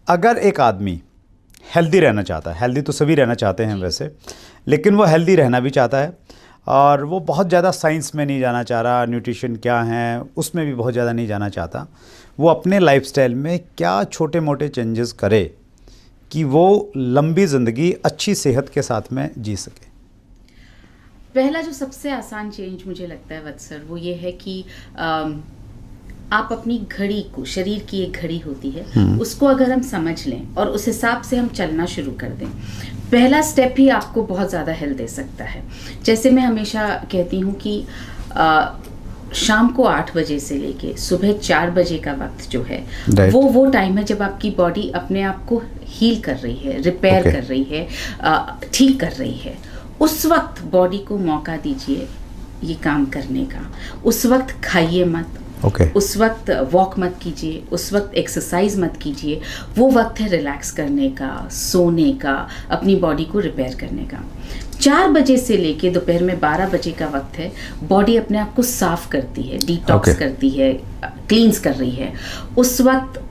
अगर एक आदमी हेल्दी रहना चाहता है, हेल्दी तो सभी रहना चाहते हैं वैसे, लेकिन वो हेल्दी रहना भी चाहता है और वो बहुत ज़्यादा साइंस में नहीं जाना चाह रहा, न्यूट्रिशन क्या है उसमें भी बहुत ज़्यादा नहीं जाना चाहता, वो अपने लाइफस्टाइल में क्या छोटे मोटे चेंजेस करे कि वो लंबी ज़िंदगी अच्छी सेहत के साथ में जी सके? पहला जो सबसे आसान चेंज मुझे लगता है वत्सर, वो ये है कि आप अपनी घड़ी को, शरीर की एक घड़ी होती है, उसको अगर हम समझ लें और उस हिसाब से हम चलना शुरू कर दें, पहला स्टेप ही आपको बहुत ज़्यादा हेल्थ दे सकता है। जैसे मैं हमेशा कहती हूँ कि शाम को 8 बजे से लेके सुबह 4 बजे का वक्त जो है वो टाइम है जब आपकी बॉडी अपने आप को हील कर रही है, रिपेयर कर रही है, ठीक कर रही है। उस वक्त बॉडी को मौका दीजिए ये काम करने का। उस वक्त खाइए मत, उस वक्त वॉक मत कीजिए, उस वक्त एक्सरसाइज मत कीजिए। वो वक्त है रिलैक्स करने का, सोने का, अपनी बॉडी को रिपेयर करने का। 4 बजे से लेके दोपहर में 12 बजे का वक्त है, बॉडी अपने आप को साफ करती है, डिटॉक्स करती है, क्लींस कर रही है। उस वक्त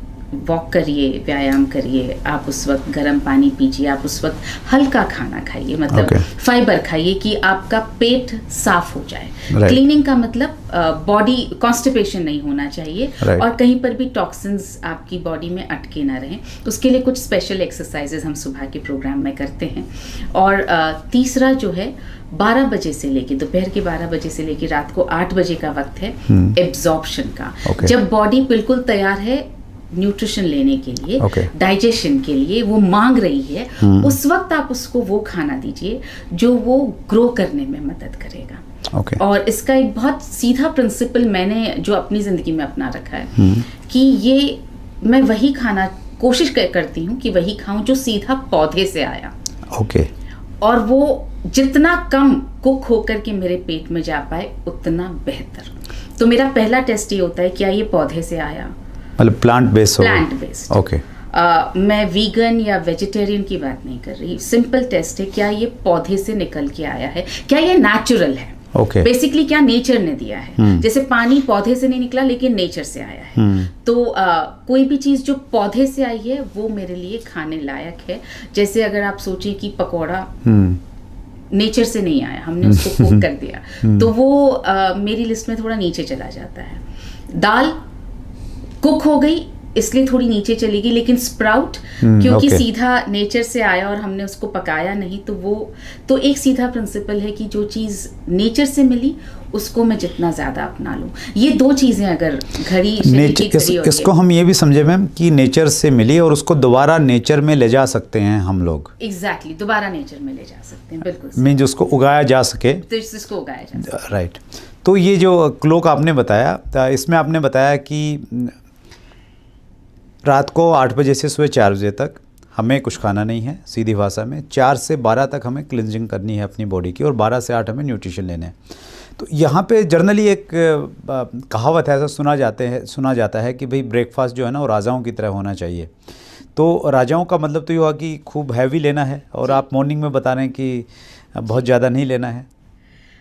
वॉक करिए, व्यायाम करिए, आप उस वक्त गर्म पानी पीजिए, आप उस वक्त हल्का खाना खाइए, मतलब फाइबर खाइए कि आपका पेट साफ हो जाए। क्लीनिंग का मतलब बॉडी कॉन्स्टिपेशन नहीं होना चाहिए और कहीं पर भी टॉक्सिन्स आपकी बॉडी में अटके ना रहें। उसके लिए कुछ स्पेशल एक्सरसाइजेज हम सुबह के प्रोग्राम में करते हैं। और तीसरा जो है 12 बजे से लेके, दोपहर के 12 बजे से लेके रात को 8 बजे का वक्त है एब्जॉर्प्शन का। जब बॉडी बिल्कुल तैयार है न्यूट्रिशन लेने के लिए, डाइजेशन के लिए, वो मांग रही है, उस वक्त आप उसको वो खाना दीजिए जो वो ग्रो करने में मदद करेगा। और इसका एक बहुत सीधा प्रिंसिपल मैंने जो अपनी ज़िंदगी में अपना रखा है कि ये मैं वही खाना कोशिश करती हूँ कि वही खाऊं जो सीधा पौधे से आया। और वो जितना कम कुक होकर के मेरे पेट में जा पाए उतना बेहतर। तो मेरा पहला टेस्ट ये होता है, क्या ये पौधे से आया, मतलब प्लांट बेस्ड। मैं वीगन या वेजिटेरियन की बात नहीं कर रही, सिंपल टेस्ट है, क्या ये पौधे से निकल के आया है, क्या ये नेचुरल है। बेसिकली क्या नेचर ने दिया है। जैसे पानी पौधे से नहीं निकला लेकिन नेचर से आया है। तो कोई भी चीज जो पौधे से आई है वो मेरे लिए खाने लायक है। जैसे अगर आप सोचें कि पकौड़ा नेचर से नहीं आया, हमने उसको कुक कर दिया, तो वो मेरी लिस्ट में थोड़ा नीचे चला जाता है। दाल कुक हो गई इसलिए थोड़ी नीचे चली गई, लेकिन स्प्राउट क्योंकि सीधा नेचर से आया और हमने उसको पकाया नहीं, तो वो तो एक सीधा प्रिंसिपल है कि जो चीज़ नेचर से मिली उसको मैं जितना ज़्यादा अपना लूँ। ये 2 चीज़ें अगर घड़ी इसको हम ये भी समझे मैम कि नेचर से मिली और उसको दोबारा नेचर में ले जा सकते हैं हम लोग। एग्जैक्टली, दोबारा नेचर में ले जा सकते हैं, बिल्कुल। मीन उसको उगाया जा सके, तो इसको उगाया जा सके। राइट। तो ये जो क्लॉक आपने बताया, इसमें आपने बताया कि रात को 8 बजे से सुबह 4 बजे तक हमें कुछ खाना नहीं है, सीधी भाषा में 4 से 12 तक हमें क्लिनजिंग करनी है अपनी बॉडी की और 12 से 8 हमें न्यूट्रिशन लेने हैं। तो यहाँ पे जनरली एक कहावत है, ऐसा सुना जाता है कि भाई ब्रेकफास्ट जो है ना वो राजाओं की तरह होना चाहिए। तो राजाओं का मतलब तो ये हुआ कि खूब हैवी लेना है, और आप मॉर्निंग में बता रहे हैं कि बहुत ज़्यादा नहीं लेना है।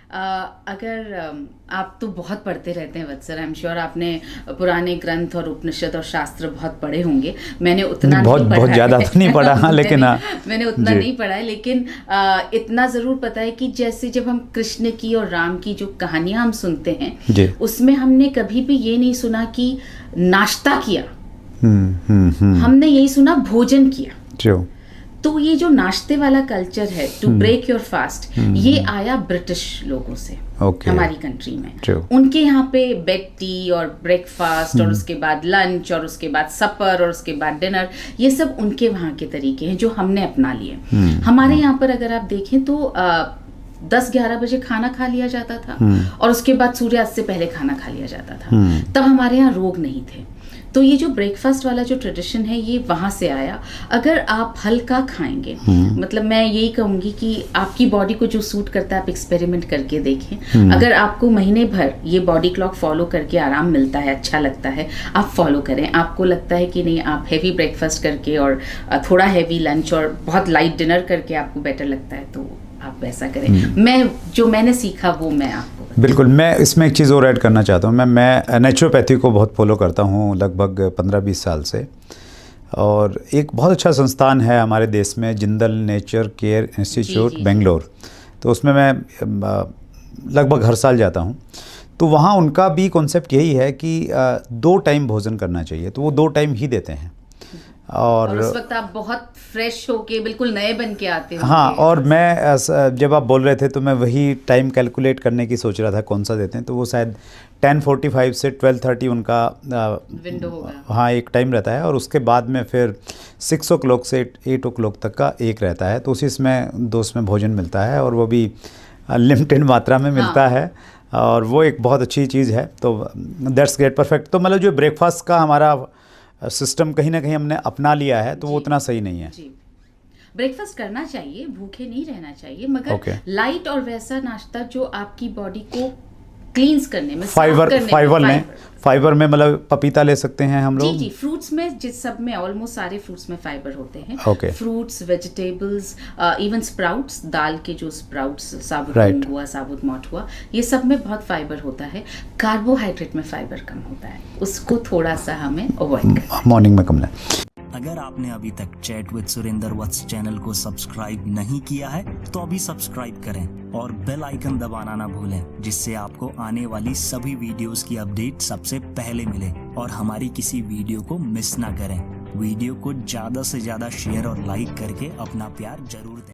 अगर आप तो बहुत पढ़ते रहते हैं वत्सर, आई एम श्योर आपने पुराने ग्रंथ और उपनिषद और शास्त्र बहुत पढ़े होंगे। मैंने उतना बहुत ज़्यादा तो नहीं पढ़ा, लेकिन मैंने उतना नहीं पढ़ा है, लेकिन इतना ज़रूर पता है कि जैसे जब हम कृष्ण की और राम की जो कहानियाँ हम सुनते हैं उसमें हमने कभी भी ये नहीं सुना कि नाश्ता किया, हमने यही सुना भोजन किया। तो ये जो नाश्ते वाला कल्चर है, टू ब्रेक योर फास्ट, ये आया ब्रिटिश लोगों से हमारी कंट्री में। उनके यहाँ पे बेड टी और ब्रेकफास्ट और उसके बाद लंच और उसके बाद सपर और उसके बाद डिनर, ये सब उनके वहाँ के तरीके हैं जो हमने अपना लिए। हमारे यहाँ पर अगर आप देखें तो 10-11 बजे खाना खा लिया जाता था और उसके बाद सूर्यास्त से पहले खाना खा लिया जाता था। तब हमारे यहाँ रोग नहीं थे। तो ये जो ब्रेकफास्ट वाला जो ट्रेडिशन है ये वहाँ से आया। अगर आप हल्का खाएंगे, मतलब मैं यही कहूँगी कि आपकी बॉडी को जो सूट करता है आप एक्सपेरिमेंट करके देखें। अगर आपको महीने भर ये बॉडी क्लॉक फॉलो करके आराम मिलता है, अच्छा लगता है, आप फॉलो करें। आपको लगता है कि नहीं, आप हैवी ब्रेकफास्ट करके और थोड़ा हैवी लंच और बहुत लाइट डिनर करके आपको बेटर लगता है, तो आप वैसा करें। जो मैंने सीखा वो मैं आपको बिल्कुल। मैं इसमें एक चीज़ और ऐड करना चाहता हूँ। मैं नेचुरोपैथी को बहुत फॉलो करता हूँ लगभग 15-20 साल से। और एक बहुत अच्छा संस्थान है हमारे देश में, जिंदल नेचर केयर इंस्टीट्यूट जी। बेंगलोर। तो उसमें मैं लगभग हर साल जाता हूँ। तो वहाँ उनका भी कॉन्सेप्ट यही है कि 2 टाइम भोजन करना चाहिए, तो वो 2 टाइम ही देते हैं। और उस वक्त आप बहुत फ्रेश होके बिल्कुल नए बन के आते हो। हाँ, और मैं जब आप बोल रहे थे तो मैं वही टाइम कैलकुलेट करने की सोच रहा था कौन सा देते हैं। तो वो शायद 10:45 से 12:30 उनका विंडो होगा। हाँ एक टाइम रहता है, और उसके बाद में फिर 6 o'clock से 8 o'clock तक का एक रहता है। तो उसी में 2 में भोजन मिलता है, और वो भी लिमिटेड मात्रा में मिलता है, और वो एक बहुत अच्छी चीज़ है। तो दैट्स ग्रेट, परफेक्ट। तो मतलब जो ब्रेकफास्ट का हमारा सिस्टम कहीं ना कहीं हमने अपना लिया है, तो वो उतना सही नहीं है। जी, ब्रेकफास्ट करना चाहिए, भूखे नहीं रहना चाहिए, मगर Okay. लाइट और वैसा नाश्ता जो आपकी बॉडी को क्लींस करने में, फाइबर में मतलब पपीता ले सकते हैं हम लोग। जी, फ्रूट्स में, जिस सब में ऑलमोस्ट सारे फ्रूट्स में फाइबर होते हैं। Okay. Fruits, vegetables, even sprouts, दाल के जो स्प्राउट्स, साबुत Right. मूंग हुआ, साबुत मौठ हुआ, ये सब में बहुत फाइबर होता है। कार्बोहाइड्रेट में फाइबर कम होता है, उसको थोड़ा सा हमें अवॉइड करना है। मॉर्निंग में कम लें। अगर आपने अभी तक chat with Surendra Vats channel को सब्सक्राइब नहीं किया है तो अभी सब्सक्राइब करें और बेल आइकन दबाना ना भूलें, जिससे आपको आने वाली सभी वीडियोस की अपडेट सबसे पहले मिले और हमारी किसी वीडियो को मिस ना करें। वीडियो को ज्यादा से ज्यादा शेयर और लाइक करके अपना प्यार जरूर दें।